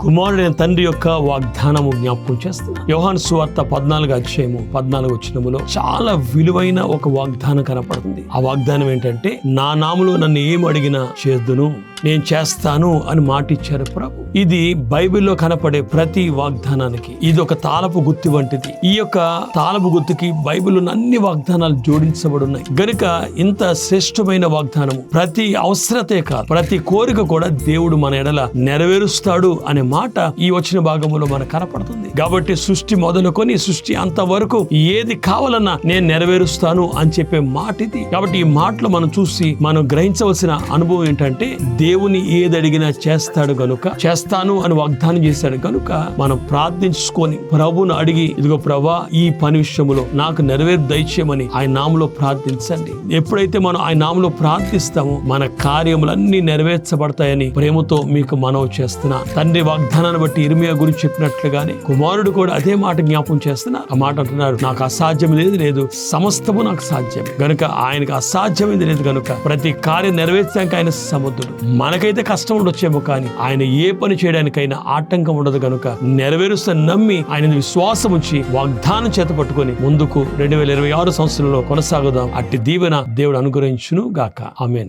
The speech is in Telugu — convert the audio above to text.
కుమారుడైన తండ్రి యొక్క వాగ్దానము జ్ఞాపకం చేస్తున్నా. యోహాను సువార్త 14 చాలా విలువైన ఒక వాగ్దానం కనపడుతుంది. ఆ వాగ్దానం ఏంటంటే, నా నామములో నన్ను ఏం అడిగినా చేద్దును, నేను చేస్తాను అని మాట ఇచ్చారు ప్రభు. ఇది బైబిల్లో కనపడే ప్రతి వాగ్దానానికి ఇది ఒక తాళపు గుత్తి వంటిది. ఈ యొక్క తాళపు గుత్తికి బైబిల్లో అన్ని వాగ్దానాలు జోడించబడి ఉన్నాయి గనుక ఇంత శ్రేష్టమైన వాగ్దానము ప్రతి అవసరతే కాదు, ప్రతి కోరిక కూడా దేవుడు మన ఎడల నెరవేరుస్తాడు అనే మాట ఈ వచ్చిన భాగంలో మనకు కనపడుతుంది. కాబట్టి సృష్టి మొదలుకొని సృష్టి అంత వరకు ఏది కావాలన్నా నేను నెరవేరుస్తాను అని చెప్పే మాట ఇది. కాబట్టి ఈ మాటలు మనం చూసి మనం గ్రహించవలసిన అనుభవం ఏంటంటే, దేవుని ఏది అడిగినా చేస్తాడు గనుక, చేస్తాను అని వాగ్దానం చేశాడు కనుక మనం ప్రార్థించుకొని ప్రభువును అడిగి, ఇదిగో ప్రభా ఈ పని విషయంలో నాకు నెరవేరు దయచేయమని ఆయన నామములో ప్రార్థించండి. ఎప్పుడైతే మనం ఆయన నామములో ప్రార్థిస్తామో మన కార్యములన్నీ నెరవేర్చబడతాయని ప్రేమతో మీకు మనవి చేస్తున్నా. తండ్రి వాగ్దానాన్ని బట్టి ఇర్మియా గురించి చెప్పినట్లుగానే కుమారుడు కూడా అదే మాట జ్ఞాపకం చేస్తున్నా. ఆ మాట అంటున్నారు, నాకు అసాధ్యం లేదు, సమస్తము నాకు సాధ్యం గనుక ఆయనకు అసాధ్యమైంది లేదు గనుక ప్రతి కార్యం నెరవేర్చడానికి ఆయన సముద్రుడు. మనకైతే కష్టం ఉండొచ్చేమో కానీ ఆయన ఏ పని చేయడానికైనా ఆటంకం ఉండదు గనుక నెరవేరుస్తాను నమ్మి ఆయన విశ్వాసం ఉంచి వాగ్దానం చేత పట్టుకొని ముందుకు 2026 సంవత్సరంలో కొనసాగుదాం. అట్టి దీవెన దేవుడు అనుగ్రహించును గాక. ఆమేన్.